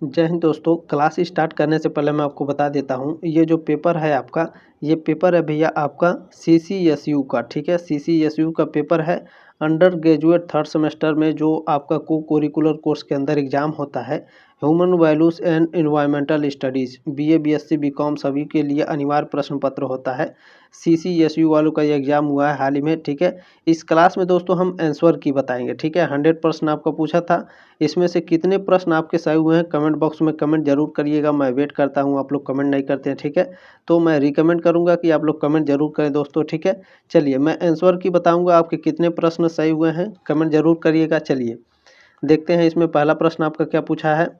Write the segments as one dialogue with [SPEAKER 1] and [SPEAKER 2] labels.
[SPEAKER 1] जय हिंद दोस्तों। Class start करने से पहले मैं आपको बता देता हूँ, ये जो पेपर है आपका, ये पेपर है भैया आपका CCSU का। ठीक है, CCSU का पेपर है। अंडर ग्रेजुएट थर्ड सेमेस्टर में जो आपका को करिकुलर कोर्स के अंदर एग्ज़ाम होता है, human values and environmental studies, BA BSc BCom सभी के लिए अनिवार्य प्रश्न पत्र होता है। CCSU वालों का ये एग्ज़ाम हुआ है हाल ही में। ठीक है, इस क्लास में दोस्तों हम आंसर की बताएंगे। ठीक है, 100 प्रश्न आपका पूछा था, इसमें से कितने प्रश्न आपके सही हुए हैं कमेंट बॉक्स में कमेंट जरूर करिएगा। मैं वेट करता हूं, आप लोग कमेंट नहीं करते हैं। ठीक है, तो मैं रिकमेंड करूंगा कि आप लोग कमेंट जरूर करें दोस्तों। ठीक है, चलिए मैं आंसर की बताऊंगा, आपके कितने प्रश्न सही हुए हैं कमेंट जरूर करिएगा। चलिए देखते हैं इसमें पहला प्रश्न आपका क्या पूछा है।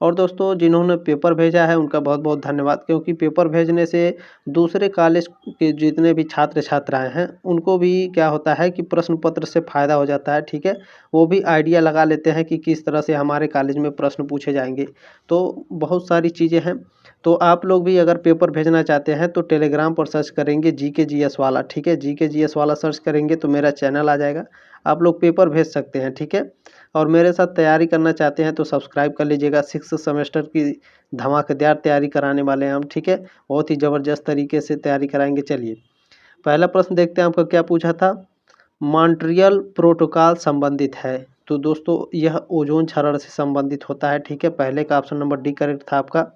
[SPEAKER 1] और दोस्तों जिन्होंने पेपर भेजा है उनका बहुत बहुत धन्यवाद, क्योंकि पेपर भेजने से दूसरे कॉलेज के जितने भी छात्र छात्राएं हैं उनको भी क्या होता है कि प्रश्न पत्र से फ़ायदा हो जाता है। ठीक है, वो भी आइडिया लगा लेते हैं कि किस तरह से हमारे कॉलेज में प्रश्न पूछे जाएंगे। तो बहुत सारी चीज़ें हैं। तो आप लोग भी अगर पेपर भेजना चाहते हैं तो टेलीग्राम पर सर्च करेंगे GK GS वाला। ठीक है, GK GS वाला सर्च करेंगे तो मेरा चैनल आ जाएगा, आप लोग पेपर भेज सकते हैं। ठीक है, और मेरे साथ तैयारी करना चाहते हैं तो सब्सक्राइब कर लीजिएगा। 6th सेमेस्टर की धमाकेदार तैयारी कराने वाले हैं हम। ठीक है, बहुत ही ज़बरदस्त तरीके से तैयारी कराएंगे। चलिए पहला प्रश्न देखते हैं आपका क्या पूछा था। मॉन्ट्रियल प्रोटोकॉल संबंधित है, तो दोस्तों यह ओजोन क्षरण से संबंधित होता है। ठीक है, पहले का ऑप्शन नंबर डी करेक्ट था आपका।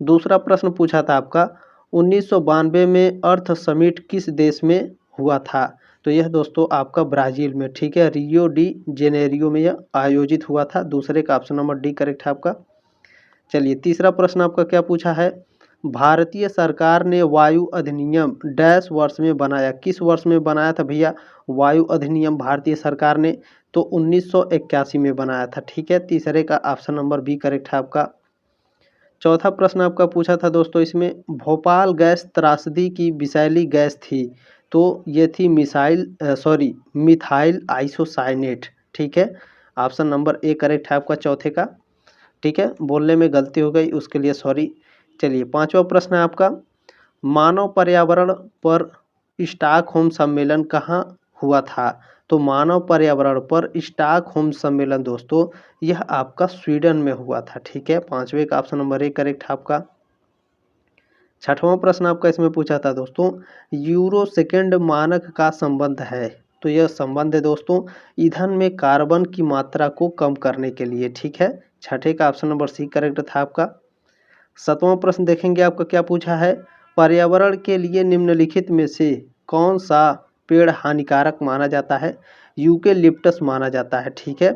[SPEAKER 1] दूसरा प्रश्न पूछा था आपका 1992 में अर्थ समिट किस देश में हुआ था, तो यह दोस्तों आपका ब्राज़ील में। ठीक है, रियो डी जेनेरियो में यह आयोजित हुआ था। दूसरे का ऑप्शन नंबर डी करेक्ट है आपका। चलिए तीसरा प्रश्न आपका क्या पूछा है। भारतीय सरकार ने वायु अधिनियम डैश वर्ष में बनाया, किस वर्ष में बनाया था भैया वायु अधिनियम भारतीय सरकार ने, तो 1981 में बनाया था। ठीक है, तीसरे का ऑप्शन नंबर बी करेक्ट है आपका। चौथा प्रश्न आपका पूछा था दोस्तों, इसमें भोपाल गैस त्रासदी की विषैली गैस थी, तो ये थी मिथाइल आइसोसाइनेट। ठीक है, ऑप्शन नंबर ए करेक्ट है आपका चौथे का। ठीक है, बोलने में गलती हो गई उसके लिए सॉरी। चलिए पांचवा प्रश्न है आपका, मानव पर्यावरण पर स्टॉकहोम सम्मेलन कहाँ हुआ था, तो मानव पर्यावरण पर स्टॉकहोम सम्मेलन दोस्तों यह आपका स्वीडन में हुआ था। ठीक है, पांचवे का ऑप्शन नंबर ए करेक्ट है आपका। छठवां प्रश्न आपका इसमें पूछा था दोस्तों, यूरो सेकेंड मानक का संबंध है, तो यह संबंध है दोस्तों ईंधन में कार्बन की मात्रा को कम करने के लिए। ठीक है, छठे का ऑप्शन नंबर सी करेक्ट था आपका। सातवां प्रश्न देखेंगे आपका क्या पूछा है, पर्यावरण के लिए निम्नलिखित में से कौन सा पेड़ हानिकारक माना जाता है, यूकेलिप्टस माना जाता है। ठीक है,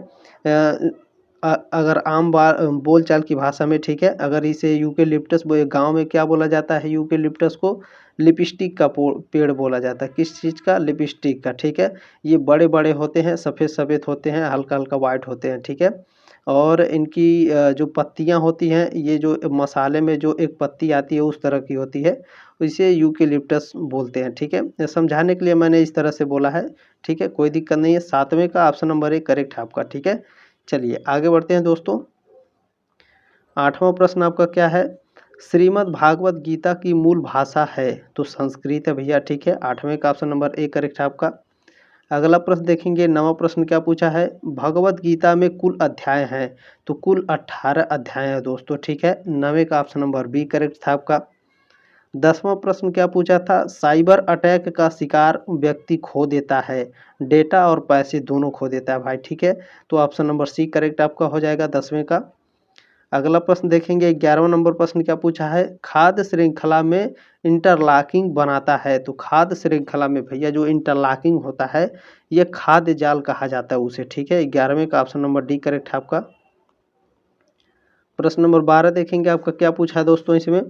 [SPEAKER 1] अगर आम बोलचाल की भाषा में, ठीक है, अगर इसे यूकेलिप्टस गांव में क्या बोला जाता है, यूकेलिप्टस को लिपस्टिक का पेड़ बोला जाता है। किस चीज़ का, लिपस्टिक का। ठीक है, ये बड़े बड़े होते हैं, सफ़ेद सफ़ेद होते हैं, हल्का हल्का वाइट होते हैं। ठीक है, और इनकी जो पत्तियां होती हैं, ये जो मसाले में जो एक पत्ती आती है उस तरह की होती है, इसे यूकेलिप्टस बोलते हैं। ठीक है, समझाने के लिए मैंने इस तरह से बोला है। ठीक है, कोई दिक्कत नहीं है। सातवें का ऑप्शन नंबर ए करेक्ट है आपका। ठीक है, चलिए आगे बढ़ते हैं दोस्तों। आठवां प्रश्न आपका क्या है, श्रीमद् भागवत गीता की मूल भाषा है, तो संस्कृत है भैया। ठीक है, आठवें का ऑप्शन नंबर ए करेक्ट है आपका। अगला प्रश्न देखेंगे, नवा प्रश्न क्या पूछा है, भगवत गीता में कुल अध्याय हैं, तो कुल 18 अध्याय हैं दोस्तों। ठीक है, नवे का ऑप्शन नंबर बी करेक्ट था आपका। 10वां प्रश्न क्या पूछा था, साइबर अटैक का शिकार व्यक्ति खो देता है, डेटा और पैसे दोनों खो देता है भाई। ठीक है, तो ऑप्शन नंबर सी करेक्ट आपका हो जाएगा 10वें का। अगला प्रश्न देखेंगे, 11वां नंबर प्रश्न क्या पूछा है, खाद्य श्रृंखला में इंटरलॉकिंग बनाता है, तो खाद्य श्रृंखला में भैया जो इंटरलॉकिंग होता है ये खाद्य जाल कहा जाता है उसे। ठीक है, 11वें का ऑप्शन नंबर डी करेक्ट है आपका। प्रश्न नंबर 12 देखेंगे आपका क्या पूछा है दोस्तों, इसमें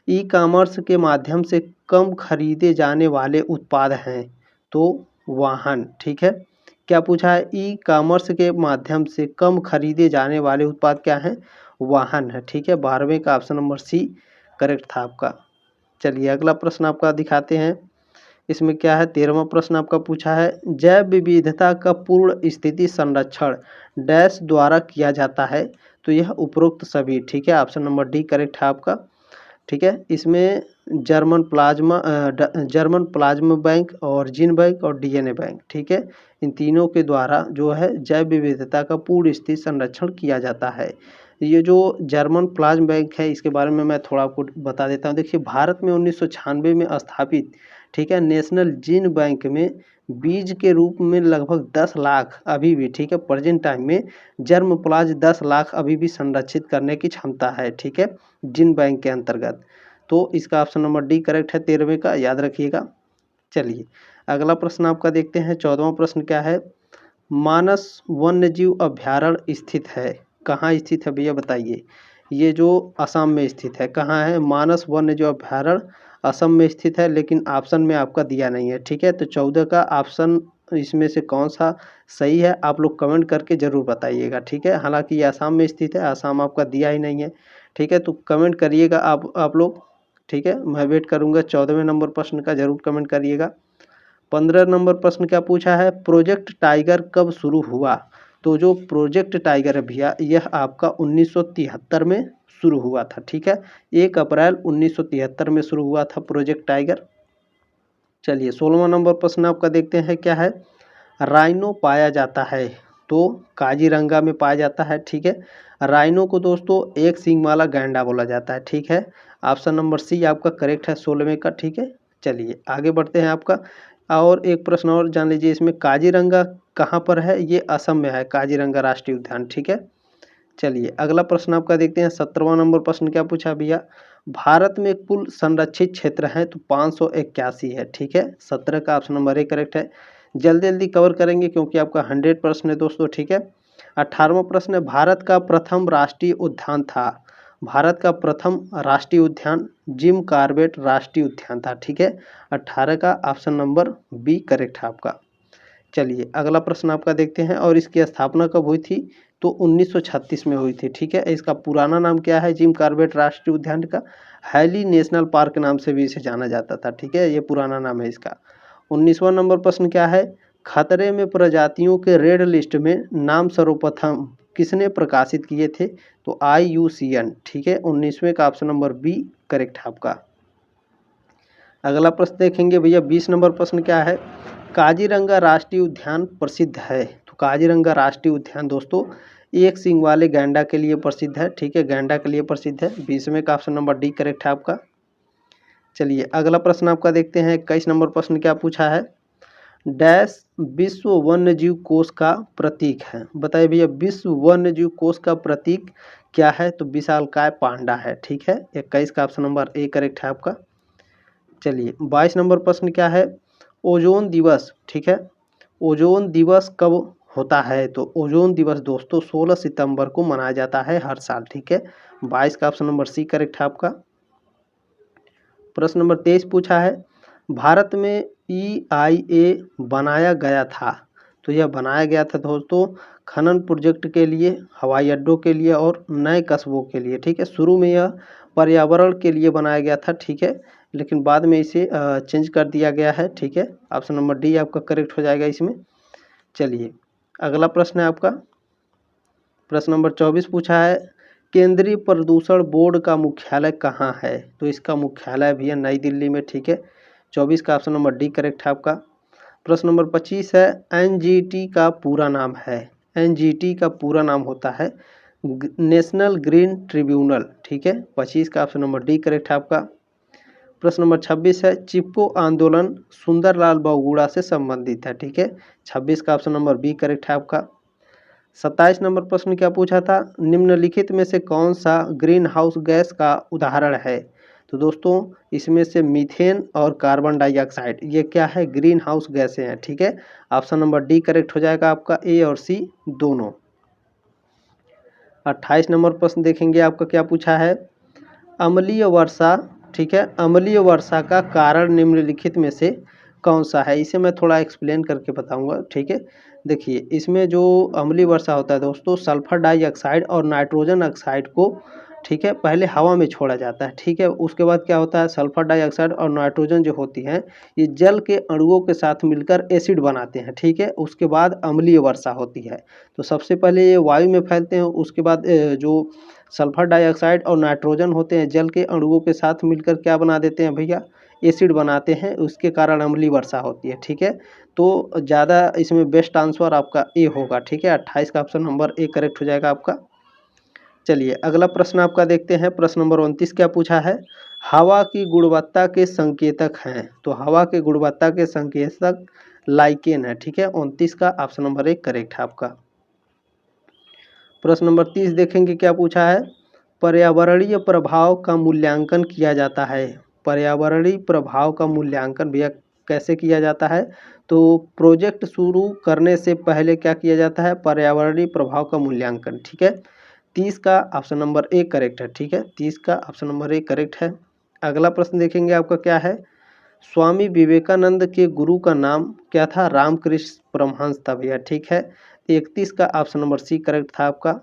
[SPEAKER 1] ई कॉमर्स के माध्यम से कम खरीदे जाने वाले उत्पाद हैं, तो वाहन। ठीक है, क्या पूछा है, ई कॉमर्स के माध्यम से कम खरीदे जाने वाले उत्पाद क्या हैं, वाहन है। ठीक है, 12वें का ऑप्शन नंबर सी करेक्ट था आपका। चलिए अगला प्रश्न आपका दिखाते हैं, इसमें क्या है, 13वां प्रश्न आपका पूछा है, जैव विविधता का पूर्ण स्थिति संरक्षण डैश द्वारा किया जाता है, तो यह उपरोक्त सभी। ठीक है, ऑप्शन नंबर डी करेक्ट है आपका। ठीक है, इसमें जर्मन प्लाज्मा बैंक और जीन बैंक और DNA बैंक, ठीक है, इन तीनों के द्वारा जो है जैव विविधता का पूर्ण स्थिति संरक्षण किया जाता है। ये जो जर्मन प्लाज्म बैंक है इसके बारे में मैं थोड़ा आपको बता देता हूँ। देखिए भारत में 1996 में स्थापित, ठीक है, नेशनल जीन बैंक में बीज के रूप में लगभग 10 लाख अभी भी, ठीक है, प्रेजेंट टाइम में जर्म प्लाज 10 लाख अभी भी संरक्षित करने की क्षमता है, ठीक है, जीन बैंक के अंतर्गत। तो इसका ऑप्शन नंबर डी करेक्ट है 13वें का, याद रखिएगा। चलिए अगला प्रश्न आपका देखते हैं। 14वां प्रश्न क्या है? मानस वन्यजीव अभ्यारण्य स्थित है, कहाँ स्थित है भैया बताइए? ये जो असम में स्थित है। कहाँ है? मानस वन्यजीव अभ्यारण्य असम में स्थित है, लेकिन ऑप्शन में आपका दिया नहीं है, ठीक है। तो 14 का ऑप्शन इसमें से कौन सा सही है आप लोग कमेंट करके ज़रूर बताइएगा, ठीक है। हालांकि ये असम में स्थित है, असम आपका दिया ही नहीं है, ठीक है। तो कमेंट करिएगा आप लोग, ठीक है। मैं वेट करूँगा 14वें नंबर प्रश्न का, ज़रूर कमेंट करिएगा। 15 नंबर प्रश्न क्या पूछा है? प्रोजेक्ट टाइगर कब शुरू हुआ? तो जो प्रोजेक्ट टाइगर है भैया यह आपका 1973 में शुरू हुआ था, ठीक है। 1 अप्रैल 1973 में शुरू हुआ था प्रोजेक्ट टाइगर। चलिए 16वां नंबर प्रश्न आपका देखते हैं क्या है? राइनो पाया जाता है, तो काजीरंगा में पाया जाता है, ठीक है। राइनो को दोस्तों एक सींग वाला गैंडा बोला जाता है, ठीक है। ऑप्शन नंबर सी आपका करेक्ट है 16वें का, ठीक है। चलिए आगे बढ़ते हैं आपका। और एक प्रश्न और जान लीजिए इसमें, काजीरंगा कहाँ पर है? ये असम में है, काजीरंगा राष्ट्रीय उद्यान, ठीक है। चलिए अगला प्रश्न आपका देखते हैं। 17वां नंबर प्रश्न क्या पूछा भैया? भारत में कुल संरक्षित क्षेत्र हैं तो 581 है, ठीक है। 17 का ऑप्शन नंबर ए करेक्ट है। जल्दी जल्दी कवर करेंगे क्योंकि आपका 100 प्रश्न है दोस्तों, ठीक है। 18वां प्रश्न है, भारत का प्रथम राष्ट्रीय उद्यान था। भारत का प्रथम राष्ट्रीय उद्यान जिम कॉर्बेट राष्ट्रीय उद्यान था, ठीक है। 18 का ऑप्शन नंबर बी करेक्ट है आपका। चलिए अगला प्रश्न आपका देखते हैं। और इसकी स्थापना कब हुई थी? तो 1936 में हुई थी, ठीक है। इसका पुराना नाम क्या है जिम कॉर्बेट राष्ट्रीय उद्यान का? हैली नेशनल पार्क नाम से भी इसे जाना जाता था, ठीक है। ये पुराना नाम है इसका। 19वां नंबर प्रश्न क्या है? खतरे में प्रजातियों के रेड लिस्ट में नाम सर्वप्रथम किसने प्रकाशित किए थे? तो IUCN, ठीक है। 19वें का ऑप्शन नंबर बी करेक्ट है आपका। अगला प्रश्न देखेंगे भैया। 20 नंबर प्रश्न क्या है? काजीरंगा राष्ट्रीय उद्यान प्रसिद्ध है, तो काजीरंगा राष्ट्रीय उद्यान दोस्तों एक सींग वाले गैंडा के लिए प्रसिद्ध है, ठीक है, गैंडा के लिए प्रसिद्ध है। 20वें का ऑप्शन नंबर डी करेक्ट है आपका। चलिए अगला प्रश्न आपका देखते हैं। 21 नंबर प्रश्न क्या पूछा है? डैश विश्व वन्यजीव कोष का प्रतीक है, बताइए भैया विश्व वन्यजीव कोष का प्रतीक क्या है? तो विशालकाय पांडा है, ठीक है। 21 का ऑप्शन नंबर ए करेक्ट है आपका। चलिए 22 नंबर प्रश्न क्या है? ओजोन दिवस, ठीक है, ओजोन दिवस कब होता है? तो ओजोन दिवस दोस्तों 16 सितंबर को मनाया जाता है हर साल, ठीक है। 22 का ऑप्शन नंबर सी करेक्ट है आपका। प्रश्न नंबर 23 पूछा है, भारत में EIA बनाया गया था, तो यह बनाया गया था दोस्तों खनन प्रोजेक्ट के लिए, हवाई अड्डों के लिए और नए कस्बों के लिए, ठीक है। शुरू में यह पर्यावरण के लिए बनाया गया था, ठीक है, लेकिन बाद में इसे चेंज कर दिया गया है, ठीक है। ऑप्शन नंबर डी आपका करेक्ट हो जाएगा इसमें। चलिए अगला प्रश्न है आपका। प्रश्न नंबर 24 पूछा है, केंद्रीय प्रदूषण बोर्ड का मुख्यालय कहाँ है? तो इसका मुख्यालय भैया नई दिल्ली में, ठीक है। 24 का ऑप्शन नंबर डी करेक्ट है आपका। प्रश्न नंबर 25 है, NGT का पूरा नाम है, NGT का पूरा नाम होता है नेशनल ग्रीन ट्रिब्यूनल, ठीक है। 25 का ऑप्शन नंबर डी करेक्ट है आपका। प्रश्न नंबर 26 है, चिपको आंदोलन सुंदरलाल बहुगुणा से संबंधित है, ठीक है। 26 का ऑप्शन नंबर बी करेक्ट है आपका। 27 नंबर प्रश्न क्या पूछा था? निम्नलिखित में से कौन सा ग्रीन हाउस गैस का उदाहरण है? तो दोस्तों इसमें से मीथेन और कार्बन डाइऑक्साइड ये क्या है? ग्रीन हाउस गैसें हैं, ठीक है। ऑप्शन नंबर डी करेक्ट हो जाएगा आपका, ए और सी दोनों। 28 नंबर प्रश्न देखेंगे आपका क्या पूछा है? अम्लीय वर्षा, ठीक है, अम्लीय वर्षा का कारण निम्नलिखित में से कौन सा है? इसे मैं थोड़ा एक्सप्लेन करके बताऊंगा, ठीक है। देखिए इसमें जो अम्लीय वर्षा होता है दोस्तों, सल्फर डाइऑक्साइड और नाइट्रोजन ऑक्साइड को, ठीक है, पहले हवा में छोड़ा जाता है, ठीक है। उसके बाद क्या होता है, सल्फर डाइऑक्साइड और नाइट्रोजन जो होती हैं ये जल के अणुओं के साथ मिलकर एसिड बनाते हैं, ठीक है। उसके बाद अम्लीय वर्षा होती है। तो सबसे पहले ये वायु में फैलते हैं, उसके बाद जो सल्फर डाइऑक्साइड और नाइट्रोजन होते हैं जल के अणुओं के साथ मिलकर क्या बना देते हैं भैया? एसिड बनाते हैं, उसके कारण अम्लीय वर्षा होती है, ठीक है। तो ज़्यादा इसमें बेस्ट आंसर आपका ए होगा, ठीक है। 28 का ऑप्शन नंबर ए करेक्ट हो जाएगा आपका। चलिए अगला प्रश्न आपका देखते हैं। प्रश्न नंबर 29 क्या पूछा है? हवा की गुणवत्ता के संकेतक हैं। तो हवा की गुणवत्ता के संकेतक लाइकेन है, ठीक है। 29 का ऑप्शन नंबर 1 करेक्ट है आपका। प्रश्न नंबर 30 देखेंगे क्या पूछा है? पर्यावरणीय प्रभाव का मूल्यांकन किया जाता है। पर्यावरणीय प्रभाव का मूल्यांकन भैया कैसे किया जाता है? तो प्रोजेक्ट शुरू करने से पहले क्या किया जाता है? पर्यावरणीय प्रभाव का मूल्यांकन, ठीक है। 30 का ऑप्शन नंबर 1 करेक्ट है, ठीक है। 30 का ऑप्शन नंबर 1 करेक्ट है। अगला प्रश्न देखेंगे आपका क्या है? स्वामी विवेकानंद के गुरु का नाम क्या था? रामकृष्ण परमहंस था भैया, ठीक है। 31 का ऑप्शन नंबर सी करेक्ट था आपका।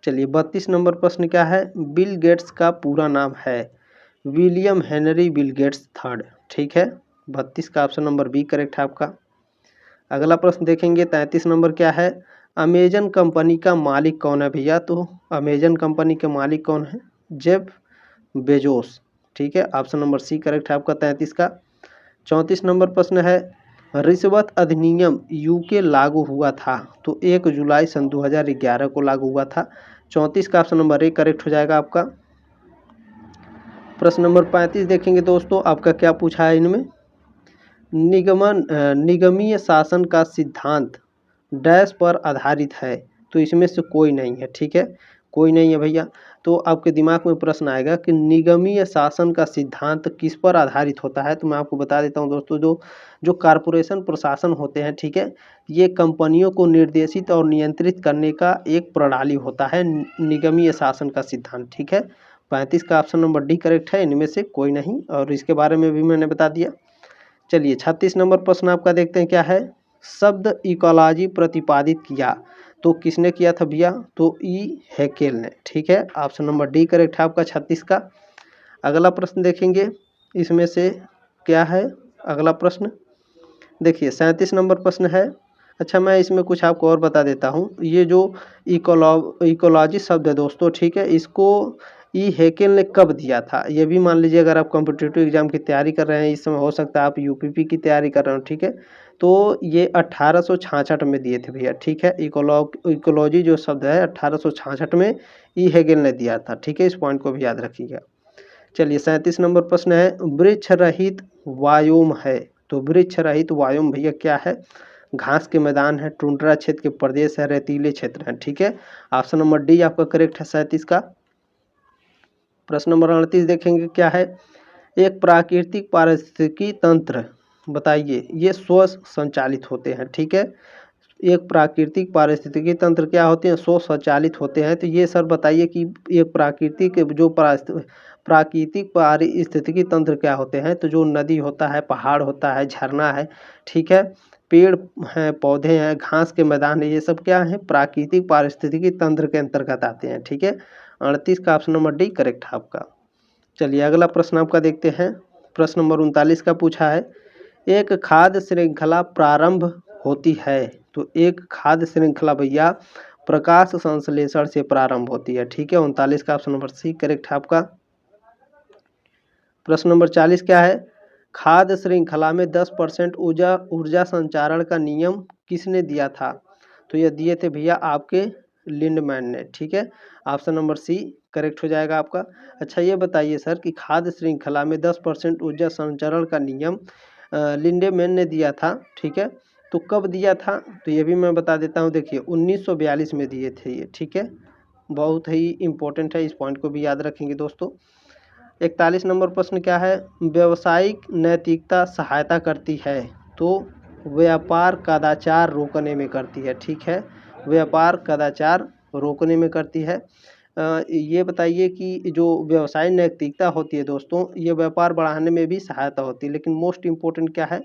[SPEAKER 1] चलिए 32 नंबर प्रश्न क्या है? बिल गेट्स का पूरा नाम है William Henry Bill Gates third, ठीक है। 32 का ऑप्शन नंबर बी करेक्ट है आपका। अगला प्रश्न देखेंगे 33 नंबर क्या है? अमेजन कंपनी का मालिक कौन है भैया? तो अमेजन कंपनी के मालिक कौन है? जेफ बेजोस, ठीक है। ऑप्शन नंबर सी करेक्ट है आपका 33 का। 34 नंबर प्रश्न है रिश्वत अधिनियम यूके लागू हुआ था। तो 1 जुलाई सन 2011 को लागू हुआ था। 34 का ऑप्शन नंबर 1 करेक्ट हो जाएगा आपका। प्रश्न नंबर 35 देखेंगे दोस्तों आपका क्या पूछा है इनमें? निगमीय शासन का सिद्धांत डैश पर आधारित है। तो इसमें से कोई नहीं है, ठीक है। कोई नहीं है भैया। तो आपके दिमाग में प्रश्न आएगा कि निगमीय शासन का सिद्धांत किस पर आधारित होता है? तो मैं आपको बता देता हूं दोस्तों, जो जो कारपोरेशन प्रशासन होते हैं, ठीक है, ये कंपनियों को निर्देशित और नियंत्रित करने का एक प्रणाली होता है निगमीय शासन का सिद्धांत, ठीक है। 35 का ऑप्शन नंबर डी करेक्ट है, इनमें से कोई नहीं, और इसके बारे में भी मैंने बता दिया। चलिए 36 नंबर प्रश्न आपका देखते हैं क्या है? शब्द इकोलॉजी प्रतिपादित किया। तो किसने किया था भैया? तो ई हैकेल ने, ठीक है। ऑप्शन नंबर डी करेक्ट है आपका 36 का। अगला प्रश्न देखेंगे इसमें से क्या है? अगला प्रश्न देखिए 37 नंबर प्रश्न है। अच्छा मैं इसमें कुछ आपको और बता देता हूँ। ये जो इकोलॉजी शब्द है दोस्तों, ठीक है, इसको ई हैकेल ने कब दिया था? ये भी मान लीजिए अगर आप कॉम्पिटिटिव एग्जाम की तैयारी कर रहे हैं इस समय, हो सकता है आप यूपीपी की तैयारी कर रहे हो, ठीक है। तो ये 1866 में दिए थे भैया, ठीक है। इकोलॉजी जो शब्द है 1866 में ई हैकेल ने दिया था, ठीक है। इस पॉइंट को भी याद रखिएगा। चलिए 37 नंबर प्रश्न है वृक्ष रहित वायोम है। तो वृक्ष रहित वायोम भैया क्या है? घास के मैदान है, टुंड्रा क्षेत्र के प्रदेश है, रेतीले क्षेत्र है, ठीक है। ऑप्शन नंबर डी आपका करेक्ट है 37 का। प्रश्न नंबर 38 देखेंगे क्या है? एक प्राकृतिक पारिस्थितिकी तंत्र बताइए। ये स्व संचालित होते हैं, ठीक है। एक प्राकृतिक पारिस्थितिकी तंत्र क्या होते हैं? स्व संचालित होते हैं। तो ये सर बताइए कि एक प्राकृतिक जो प्राकृतिक पारिस्थितिकी तंत्र क्या होते हैं? तो जो नदी होता है, पहाड़ होता है, झरना है, ठीक है, पेड़ हैं, पौधे हैं, घास के मैदान है, ये सब क्या है? प्राकृतिक पारिस्थितिकी तंत्र के अंतर्गत आते हैं, ठीक है। 38 का ऑप्शन नंबर डी करेक्ट है आपका। चलिए अगला प्रश्न आपका देखते हैं। प्रश्न नंबर 39 का पूछा है एक खाद्य श्रृंखला प्रारंभ होती है। तो एक खाद्य श्रृंखला भैया प्रकाश संश्लेषण से प्रारंभ होती है, ठीक है। 39 का ऑप्शन नंबर सी करेक्ट है आपका। प्रश्न नंबर 40 क्या है? खाद्य श्रृंखला में 10% ऊर्जा संचारण का नियम किसने दिया था? तो ये दिए थे भैया आपके लिंडमैन ने, ठीक है। ऑप्शन नंबर सी करेक्ट हो जाएगा आपका। अच्छा ये बताइए सर कि खाद्य श्रृंखला में 10% ऊर्जा संचरण का नियम लिंडेमैन ने दिया था, ठीक है। तो कब दिया था? तो ये भी मैं बता देता हूँ। देखिए 1942 में दिए थे ये, ठीक है। बहुत ही इम्पोर्टेंट है, इस पॉइंट को भी याद रखेंगे दोस्तों। 41 नंबर प्रश्न क्या है? व्यावसायिक नैतिकता सहायता करती है। तो व्यापार कदाचार रोकने में करती है, ठीक है। व्यापार कदाचार रोकने में करती है। ये बताइए कि जो व्यवसाय नैतिकता होती है दोस्तों, ये व्यापार बढ़ाने में भी सहायता होती है, लेकिन मोस्ट इम्पोर्टेंट क्या है?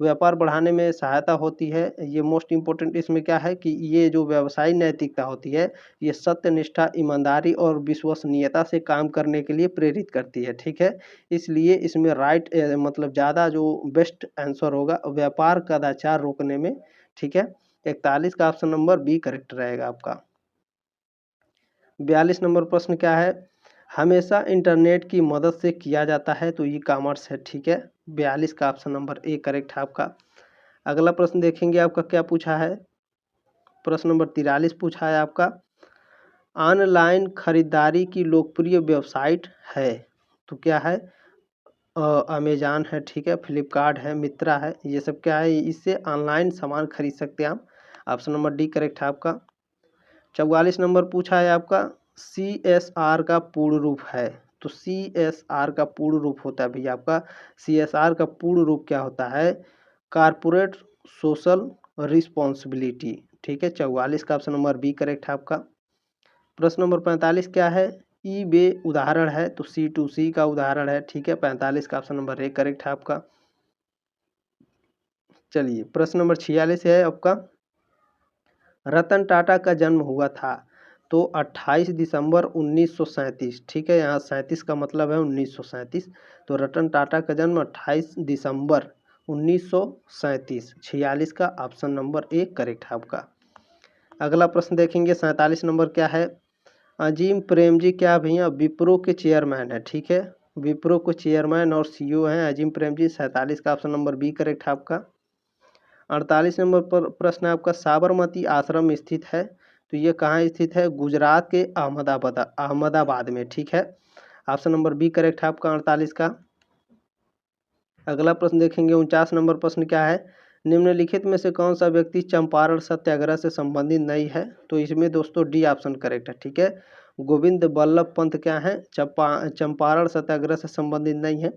[SPEAKER 1] व्यापार बढ़ाने में सहायता होती है, ये मोस्ट इम्पोर्टेंट इसमें क्या है कि ये जो व्यवसाय नैतिकता होती है, ये सत्यनिष्ठा, ईमानदारी और विश्वसनीयता से काम करने के लिए प्रेरित करती है, ठीक है। इसलिए इसमें राइट मतलब ज़्यादा जो बेस्ट आंसर होगा व्यापार कदाचार रोकने में, ठीक है। 41 का ऑप्शन नंबर बी करेक्ट रहेगा आपका। 42 नंबर प्रश्न क्या है? हमेशा इंटरनेट की मदद से किया जाता है। तो ई कॉमर्स है, ठीक है। 42 का ऑप्शन नंबर ए करेक्ट है आपका। अगला प्रश्न देखेंगे आपका क्या पूछा है? प्रश्न नंबर 43 पूछा है आपका ऑनलाइन खरीदारी की लोकप्रिय वेबसाइट है? तो क्या है? अमेज़न है, ठीक है, फ्लिपकार्ट है, मित्रा है, ये सब क्या है? इससे ऑनलाइन सामान खरीद सकते हैं आप। ऑप्शन नंबर डी करेक्ट है आपका। 44 नंबर पूछा है आपका, CSR का पूर्ण रूप है। तो CSR का पूर्ण रूप होता है भैया आपका, CSR का पूर्ण रूप क्या होता है? कारपोरेट सोशल रिस्पॉन्सिबिलिटी, ठीक है। 44 का ऑप्शन नंबर बी करेक्ट है आपका। प्रश्न नंबर 45 क्या है? ई बे उदाहरण है, तो C2C का उदाहरण है, ठीक है। 45 का ऑप्शन नंबर ए करेक्ट है आपका। चलिए प्रश्न नंबर 46 है आपका, रतन टाटा का जन्म हुआ था। तो 28 दिसंबर 1937, ठीक है, यहाँ 37 का मतलब है 1937। तो रतन टाटा का जन्म 28 दिसंबर 1937, 46 का ऑप्शन नंबर ए करेक्ट है आपका। अगला प्रश्न देखेंगे 47 नंबर क्या है? अजीम प्रेम जी क्या भैया विप्रो के चेयरमैन है, ठीक है। विप्रो को चेयरमैन और CEO हैं अजीम प्रेम जी। 47 का ऑप्शन नंबर बी करेक्ट है आपका। 48 नंबर पर प्रश्न है आपका, साबरमती आश्रम स्थित है। तो ये कहाँ स्थित है? गुजरात के अहमदाबाद में, ठीक है। ऑप्शन नंबर बी करेक्ट है आपका 48 का। अगला प्रश्न देखेंगे 49 नंबर प्रश्न क्या है? निम्नलिखित में से कौन सा व्यक्ति चंपारण सत्याग्रह से संबंधित नहीं है? तो इसमें दोस्तों डी ऑप्शन करेक्ट है, ठीक है। गोविंद बल्लभ पंत क्या है? चंपारण सत्याग्रह से संबंधित नहीं है।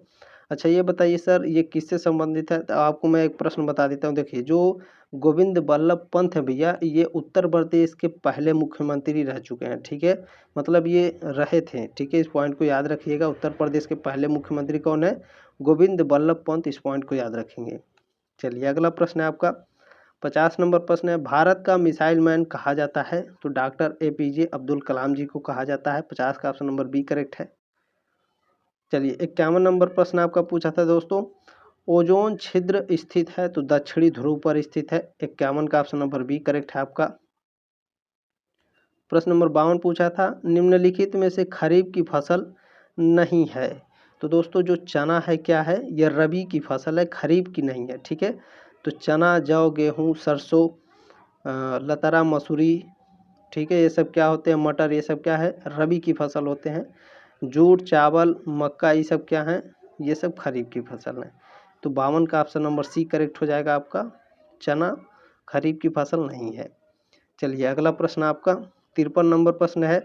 [SPEAKER 1] अच्छा ये बताइए सर ये किससे संबंधित है? तो आपको मैं एक प्रश्न बता देता हूँ। देखिए जो गोविंद बल्लभ पंत है भैया, ये उत्तर प्रदेश के पहले मुख्यमंत्री रह चुके हैं, ठीक है। मतलब ये रहे थे, ठीक है, इस पॉइंट को याद रखिएगा। उत्तर प्रदेश के पहले मुख्यमंत्री कौन है? गोविंद बल्लभ पंत, इस पॉइंट को याद रखेंगे। चलिए अगला प्रश्न है आपका 50 नंबर प्रश्न है, भारत का मिसाइल मैन कहा जाता है। तो डॉक्टर APJ अब्दुल कलाम जी को कहा जाता है। 50 का ऑप्शन नंबर बी करेक्ट है। चलिए 51 नंबर प्रश्न आपका पूछा था दोस्तों, ओजोन छिद्र स्थित है तो दक्षिणी ध्रुव पर स्थित है। 51 का ऑप्शन नंबर बी करेक्ट है आपका। प्रश्न नंबर 52 पूछा था, निम्नलिखित में से खरीफ की फसल नहीं है। तो दोस्तों जो चना है क्या है? यह रबी की फसल है, खरीफ की नहीं है, ठीक है। तो चना, जौ, गेहूँ, सरसों, लतारा, मसूरी, ठीक है, ये सब क्या होते हैं? मटर, ये सब क्या है? रबी की फसल होते हैं। जूट, चावल, मक्का, ये सब क्या है? ये सब खरीफ की फसल है। तो 52 का ऑप्शन नंबर सी करेक्ट हो जाएगा आपका, चना खरीफ की फसल नहीं है। चलिए अगला प्रश्न आपका 53 नंबर प्रश्न है,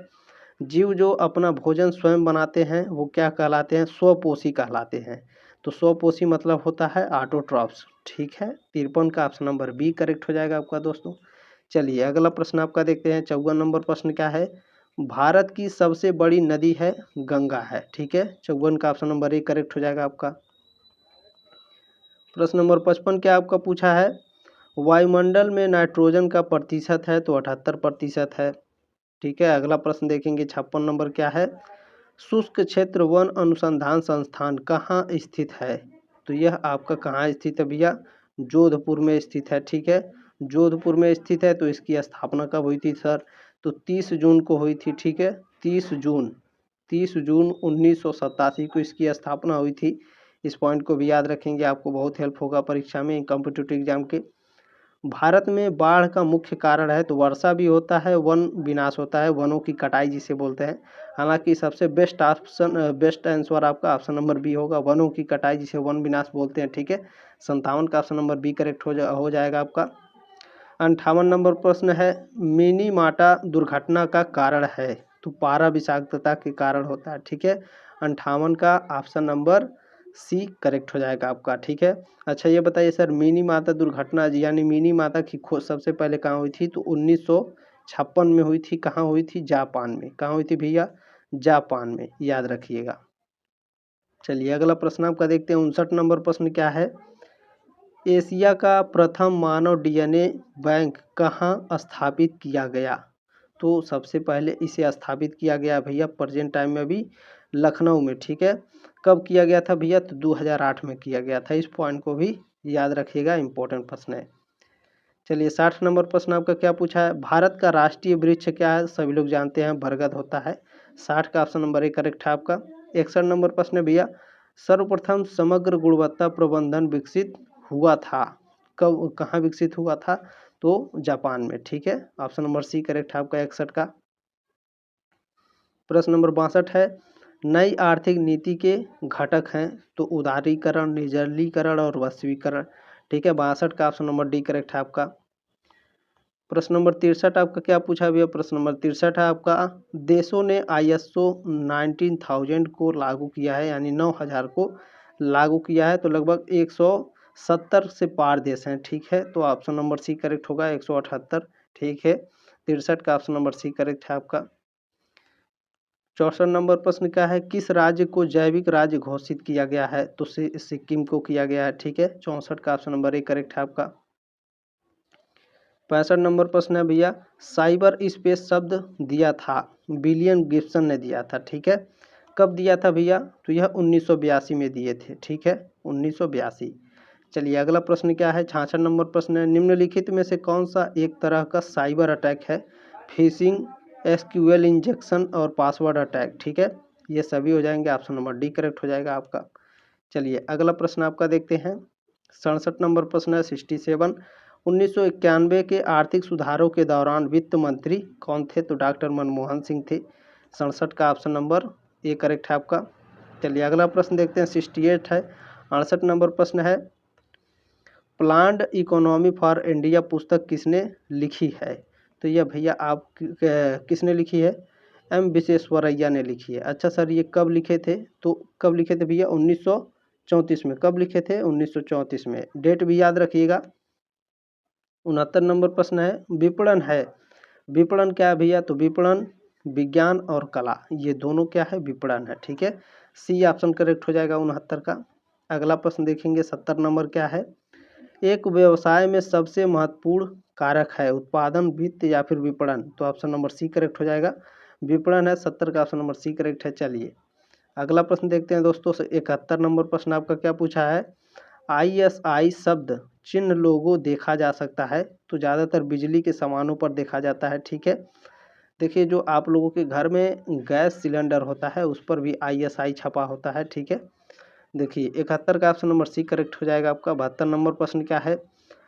[SPEAKER 1] जीव जो अपना भोजन स्वयं बनाते हैं वो क्या कहलाते हैं? स्वपोषी कहलाते हैं। तो स्वपोषी मतलब होता है ऑटोट्रॉफ्स, ठीक है। 53 का ऑप्शन नंबर बी करेक्ट हो जाएगा आपका दोस्तों। चलिए अगला प्रश्न आपका देखते हैं 54 नंबर प्रश्न क्या है? भारत की सबसे बड़ी नदी है गंगा है, ठीक है। 54 का ऑप्शन नंबर ए करेक्ट हो जाएगा आपका। प्रश्न नंबर 55 क्या आपका पूछा है? वायुमंडल में नाइट्रोजन का प्रतिशत है। तो 78% है, ठीक है। अगला प्रश्न देखेंगे 56 नंबर क्या है? शुष्क क्षेत्र वन अनुसंधान संस्थान कहाँ स्थित है? तो यह आपका कहाँ स्थित है भैया? जोधपुर में स्थित है, ठीक है। जोधपुर में स्थित है। तो इसकी स्थापना कब हुई थी सर? तो 30 जून को हुई थी, ठीक है। 30 जून 1987 को इसकी स्थापना हुई थी। इस पॉइंट को भी याद रखेंगे, आपको बहुत हेल्प होगा परीक्षा में, कॉम्पिटिटिव एग्जाम के। भारत में बाढ़ का मुख्य कारण है। तो वर्षा भी होता है, वन विनाश होता है, वनों की कटाई जिसे बोलते हैं। हालांकि सबसे बेस्ट आंसर आपका ऑप्शन नंबर बी होगा, वनों की कटाई जिसे वन विनाश बोलते हैं, ठीक है। 57 का ऑप्शन नंबर बी करेक्ट हो जाएगा आपका। 58 नंबर प्रश्न है, मिनी माटा दुर्घटना का कारण है। तो पारा विषाक्तता के कारण होता है, ठीक है। 58 का ऑप्शन नंबर सी करेक्ट हो जाएगा आपका, ठीक है। अच्छा ये बताइए सर मिनी माता दुर्घटना यानी मिनी माता की खोज सबसे पहले कहाँ हुई थी? तो 1956 में हुई थी। कहाँ हुई थी? जापान में। कहाँ हुई थी भैया? जापान में, याद रखिएगा। चलिए अगला प्रश्न आपका देखते हैं 59 नंबर प्रश्न क्या है? एशिया का प्रथम मानव DNA बैंक कहाँ स्थापित किया गया? तो सबसे पहले इसे स्थापित किया गया भैया प्रेजेंट टाइम में भी लखनऊ में, ठीक है। कब किया गया था भैया? तो 2008 में किया गया था। इस पॉइंट को भी याद रखिएगा, इंपॉर्टेंट प्रश्न है। चलिए 60 नंबर प्रश्न आपका क्या पूछा है? भारत का राष्ट्रीय वृक्ष क्या है? सभी लोग जानते हैं बरगद होता है। 60 का ऑप्शन नंबर ए करेक्ट है आपका। 61 नंबर प्रश्न है भैया, सर्वप्रथम समग्र गुणवत्ता प्रबंधन विकसित हुआ था। कब, कहाँ विकसित हुआ था? तो जापान में, ठीक है। ऑप्शन नंबर सी करेक्ट है आपका 61 का। प्रश्न नंबर 62 है, नई आर्थिक नीति के घटक हैं तो उदारीकरण, निजीकरण और वैश्वीकरण। ठीक है, 62 का ऑप्शन नंबर डी करेक्ट है आपका। प्रश्न नंबर 63 आपका क्या पूछा भैया? प्रश्न नंबर 63 है आपका, देशों ने ISO 19,000 को लागू किया है, यानी 9,000 को लागू किया है, तो लगभग 170 से पार देश हैं। ठीक है, तो ऑप्शन नंबर सी करेक्ट होगा, 178। ठीक है, 63 का ऑप्शन नंबर सी करेक्ट है आपका। 64 नंबर प्रश्न क्या है, किस राज्य को जैविक राज्य घोषित किया गया है? तो सिक्किम को किया गया है। ठीक है, 64 का ऑप्शन नंबर ए करेक्ट है आपका। 65 नंबर प्रश्न है भैया, साइबर स्पेस शब्द दिया था विलियम गिब्सन ने दिया था। ठीक है, कब दिया था भैया? तो यह 1982 में दिए थे। ठीक है, 1982। चलिए अगला प्रश्न क्या है, 66 नंबर प्रश्न है, निम्नलिखित में से कौन सा एक तरह का साइबर अटैक है? फिशिंग, SQL इंजेक्शन और पासवर्ड अटैक। ठीक है, ये सभी हो जाएंगे, ऑप्शन नंबर डी करेक्ट हो जाएगा आपका। चलिए अगला प्रश्न आपका देखते हैं, 67 नंबर प्रश्न है, 67, 1991 के आर्थिक सुधारों के दौरान वित्त मंत्री कौन थे? तो डॉक्टर मनमोहन सिंह थे। 67 का ऑप्शन नंबर ए करेक्ट है आपका। चलिए अगला प्रश्न देखते हैं, 68 है, 68 नंबर प्रश्न है, प्लान्ड इकोनॉमी फॉर इंडिया पुस्तक किसने लिखी है? तो यह भैया आप किसने लिखी है? M विश्वेश्वरैया ने लिखी है। अच्छा सर, ये कब लिखे थे? तो कब लिखे थे भैया? 1934 में। कब लिखे थे? 1934 में। डेट भी याद रखिएगा। 69 नंबर प्रश्न है, विपणन है, विपणन क्या है भैया? तो विपणन विज्ञान और कला, ये दोनों क्या है? विपणन है। ठीक है, सी ऑप्शन करेक्ट हो जाएगा 69 का। अगला प्रश्न देखेंगे, 70 नंबर क्या है, एक व्यवसाय में सबसे महत्वपूर्ण कारक है उत्पादन, वित्त या फिर विपणन? तो ऑप्शन नंबर सी करेक्ट हो जाएगा, विपणन है। 70 का ऑप्शन नंबर सी करेक्ट है। चलिए अगला प्रश्न देखते हैं दोस्तों, 71 नंबर प्रश्न आपका क्या पूछा है, ISI शब्द चिन्ह लोगो देखा जा सकता है? तो ज़्यादातर बिजली के सामानों पर देखा जाता है। ठीक है, देखिए जो आप लोगों के घर में गैस सिलेंडर होता है उस पर भी ISI छपा होता है। ठीक है, देखिए 71 का ऑप्शन नंबर सी करेक्ट हो जाएगा आपका। 72 नंबर प्रश्न क्या है,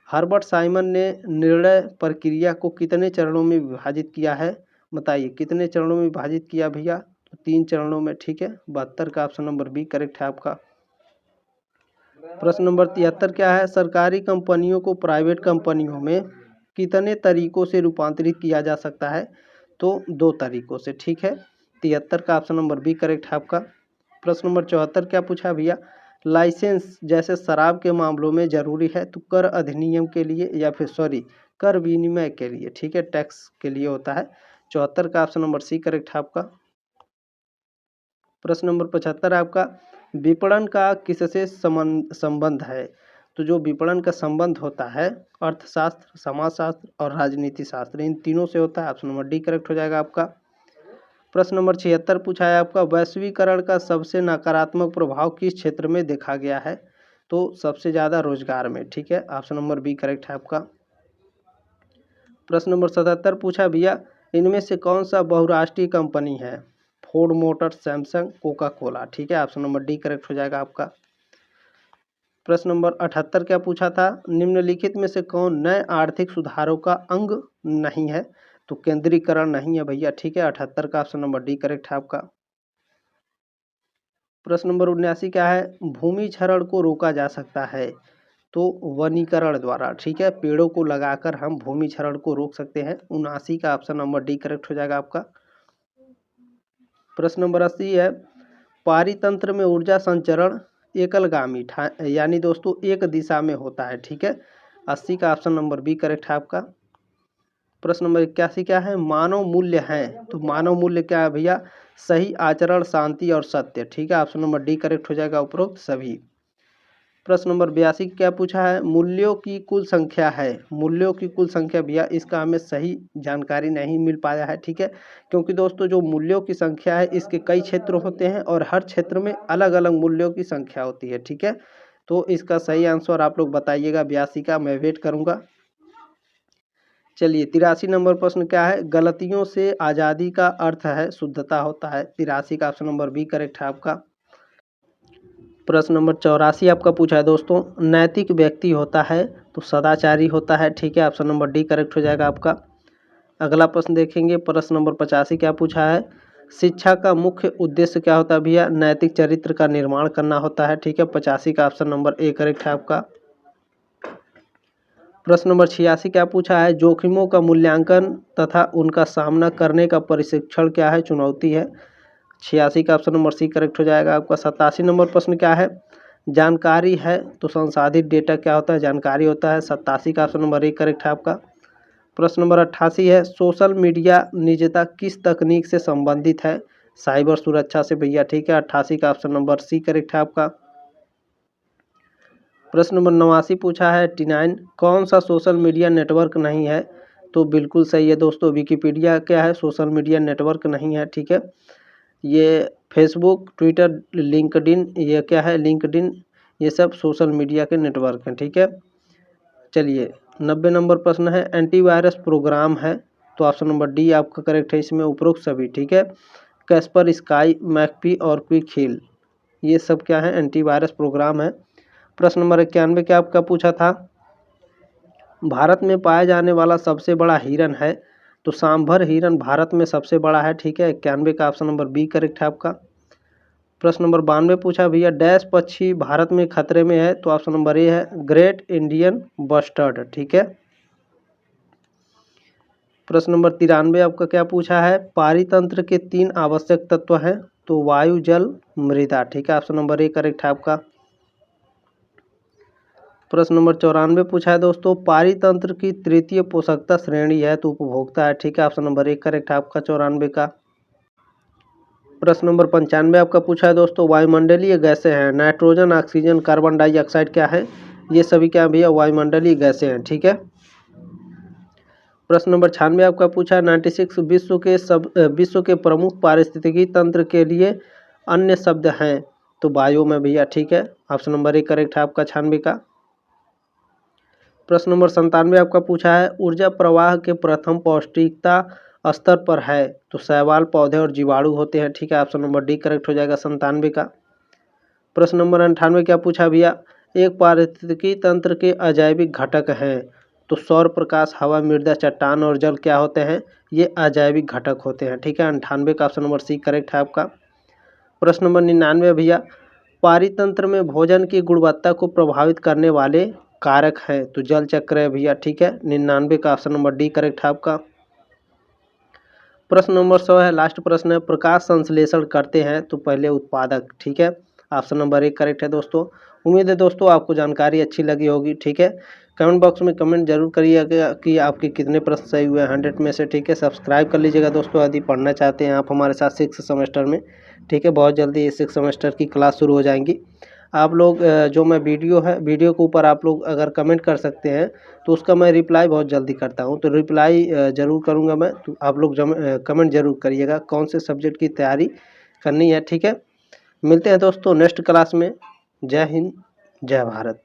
[SPEAKER 1] हर्बर्ट साइमन ने निर्णय प्रक्रिया को कितने चरणों में विभाजित किया है? बताइए कितने चरणों में विभाजित किया भैया? तो 3 चरणों में। ठीक है, 72 का ऑप्शन नंबर बी करेक्ट है आपका। प्रश्न नंबर 73 क्या है, सरकारी कंपनियों को प्राइवेट कंपनियों में कितने तरीकों से रूपांतरित किया जा सकता है? तो 2 तरीकों से। ठीक है, 73 का ऑप्शन नंबर बी करेक्ट है आपका। प्रश्न नंबर 74 क्या पूछा भैया, लाइसेंस जैसे शराब के मामलों में जरूरी है? तो कर अधिनियम के लिए या फिर कर विनिमय के लिए। ठीक है, टैक्स के लिए होता है। 74 का ऑप्शन नंबर सी करेक्ट है आपका। प्रश्न नंबर 75 आपका, विपणन का किससे संबंध है? तो जो विपणन का संबंध होता है अर्थशास्त्र, समाजशास्त्र और राजनीति शास्त्र, इन तीनों से होता है। ऑप्शन नंबर डी करेक्ट हो जाएगा आपका। प्रश्न नंबर 76 पूछा है आपका, वैश्वीकरण का सबसे नकारात्मक प्रभाव किस क्षेत्र में देखा गया है? तो सबसे ज़्यादा रोजगार में। ठीक है, ऑप्शन नंबर बी करेक्ट है आपका। प्रश्न नंबर 77 पूछा भैया, इनमें से कौन सा बहुराष्ट्रीय कंपनी है? Ford motor, Samsung, Coca Cola. ठीक है, ऑप्शन नंबर डी करेक्ट हो जाएगा आपका। प्रश्न नंबर 78 क्या पूछा था, निम्नलिखित में से कौन नए आर्थिक सुधारों का अंग नहीं है? तो केंद्रीकरण नहीं है भैया। ठीक है, 78 का ऑप्शन नंबर डी करेक्ट है आपका। प्रश्न नंबर 79 क्या है, भूमि क्षरण को रोका जा सकता है? तो वनीकरण द्वारा। ठीक है, पेड़ों को लगाकर हम भूमि क्षरण को रोक सकते हैं। 79 का ऑप्शन नंबर डी करेक्ट हो जाएगा आपका। प्रश्न नंबर 80 है, पारितंत्र में ऊर्जा संचरण एकलगामी यानी दोस्तों एक दिशा में होता है। ठीक है, 80 का ऑप्शन नंबर बी करेक्ट है आपका। प्रश्न नंबर 81 क्या है, मानव मूल्य हैं? तो मानव मूल्य क्या है भैया? सही आचरण, शांति और सत्य। ठीक है, ऑप्शन नंबर डी करेक्ट हो जाएगा, उपरोक्त सभी। प्रश्न नंबर 82 क्या पूछा है, मूल्यों की कुल संख्या है? मूल्यों की कुल संख्या भैया, इसका हमें सही जानकारी नहीं मिल पाया है। ठीक है, क्योंकि दोस्तों जो मूल्यों की संख्या है इसके कई क्षेत्र होते हैं और हर क्षेत्र में अलग अलग मूल्यों की संख्या होती है। ठीक है, तो इसका सही आंसर आप लोग बताइएगा 82 का, मैं वेट करूंगा। चलिए 83 नंबर प्रश्न क्या है, गलतियों से आज़ादी का अर्थ है शुद्धता होता है? 83 का ऑप्शन नंबर बी करेक्ट है आपका। प्रश्न नंबर 84 आपका पूछा है दोस्तों, नैतिक व्यक्ति होता है तो सदाचारी होता है? ठीक है, ऑप्शन नंबर डी करेक्ट हो जाएगा आपका। अगला प्रश्न देखेंगे, प्रश्न नंबर 85 क्या पूछा है, शिक्षा का मुख्य उद्देश्य क्या होता है भैया? नैतिक चरित्र का निर्माण करना होता है, ठीक है। 85 का ऑप्शन नंबर ए करेक्ट है आपका। प्रश्न नंबर 86 क्या पूछा है? जोखिमों का मूल्यांकन तथा उनका सामना करने का प्रशिक्षण क्या है? चुनौती है। 86 का ऑप्शन नंबर सी करेक्ट हो जाएगा आपका। 87 नंबर प्रश्न क्या है? जानकारी है तो संसाधित डेटा क्या होता है? जानकारी होता है। 87 का ऑप्शन नंबर ए करेक्ट है आपका। प्रश्न नंबर 88 है, सोशल मीडिया निजता किस तकनीक से संबंधित है? साइबर सुरक्षा से भैया, ठीक है। 88 का ऑप्शन नंबर सी करेक्ट है आपका। प्रश्न नंबर 89 पूछा है, 89 कौन सा सोशल मीडिया नेटवर्क नहीं है? तो बिल्कुल सही है दोस्तों, विकिपीडिया क्या है? सोशल मीडिया नेटवर्क नहीं है, ठीक है। ये फेसबुक, ट्विटर, लिंक्डइन, ये क्या है? लिंक्डइन, ये सब सोशल मीडिया के नेटवर्क हैं, ठीक है। चलिए 90 नंबर प्रश्न है, एंटीवायरस प्रोग्राम है तो ऑप्शन नंबर डी आपका करेक्ट है इसमें, उपरोक्त सभी, ठीक है। कैस्पर, स्काई, मैकपी और क्विक हिल, ये सब क्या है? एंटीवायरस प्रोग्राम है। प्रश्न नंबर 91 क्या आपका पूछा था? भारत में पाया जाने वाला सबसे बड़ा हिरन है तो सांभर हिरन भारत में सबसे बड़ा है, ठीक है। 91 का ऑप्शन नंबर बी करेक्ट है आपका। प्रश्न नंबर 92 पूछा भैया, डैश पक्षी भारत में खतरे में है तो ऑप्शन नंबर ए है, ग्रेट इंडियन बस्टर्ड, ठीक है। प्रश्न नंबर 93 आपका क्या पूछा है? पारितंत्र के 3 आवश्यक तत्व हैं तो वायु, जल, मृदा, ठीक है। ऑप्शन नंबर ए करेक्ट है आपका। प्रश्न नंबर 94 पूछा है दोस्तों, पारितंत्र की तृतीय पोषकता श्रेणी है तो उपभोक्ता है, ठीक है। ऑप्शन नंबर ए करेक्ट है आपका 94 का। प्रश्न नंबर 95 आपका पूछा है दोस्तों, वायुमंडलीय गैसें हैं, नाइट्रोजन, ऑक्सीजन, कार्बन डाइऑक्साइड क्या है? ये सभी क्या भैया? वायुमंडलीय गैसें हैं, ठीक है। प्रश्न नंबर 96 आपका पूछा है, 96 विश्व के प्रमुख पारिस्थितिकी तंत्र के लिए अन्य शब्द हैं तो बायो में भैया, ठीक है। ऑप्शन नंबर ए करेक्ट है आपका 96 का। प्रश्न नंबर 97 आपका पूछा है, ऊर्जा प्रवाह के प्रथम पौष्टिकता स्तर पर है तो शैवाल, पौधे और जीवाणु होते हैं, ठीक है। ऑप्शन नंबर डी करेक्ट हो जाएगा 97 का। प्रश्न नंबर 98 क्या पूछा भैया, एक पारिस्थितिकी तंत्र के अजैविक घटक हैं तो सौर प्रकाश, हवा, मृदा, चट्टान और जल क्या होते हैं? ये अजैविक घटक होते हैं, ठीक है। 98 का ऑप्शन नंबर सी करेक्ट है आपका। प्रश्न नंबर 99 भैया, पारितंत्र में भोजन की गुणवत्ता को प्रभावित करने वाले कारक है तो जल चक्र है भैया, ठीक है। 99 का ऑप्शन नंबर डी करेक्ट है आपका। प्रश्न नंबर 100 है, लास्ट प्रश्न है, प्रकाश संश्लेषण करते हैं तो पहले उत्पादक, ठीक है। ऑप्शन नंबर 1 करेक्ट है दोस्तों। उम्मीद है दोस्तों आपको जानकारी अच्छी लगी होगी, ठीक है। कमेंट बॉक्स में कमेंट जरूर करिएगा कि आपके कितने प्रश्न सही हुए 100 में से, ठीक है। सब्सक्राइब कर लीजिएगा दोस्तों यदि पढ़ना चाहते हैं आप हमारे साथ 6 सेमेस्टर में, ठीक है। बहुत जल्दी ये 6 सेमेस्टर की क्लास शुरू हो जाएंगी। आप लोग जो मैं वीडियो के ऊपर आप लोग अगर कमेंट कर सकते हैं तो उसका मैं रिप्लाई बहुत जल्दी करता हूं, तो रिप्लाई ज़रूर करूंगा मैं, तो आप लोग कमेंट ज़रूर करिएगा कौन से सब्जेक्ट की तैयारी करनी है, ठीक है। मिलते हैं दोस्तों नेक्स्ट क्लास में। जय हिंद, जय भारत।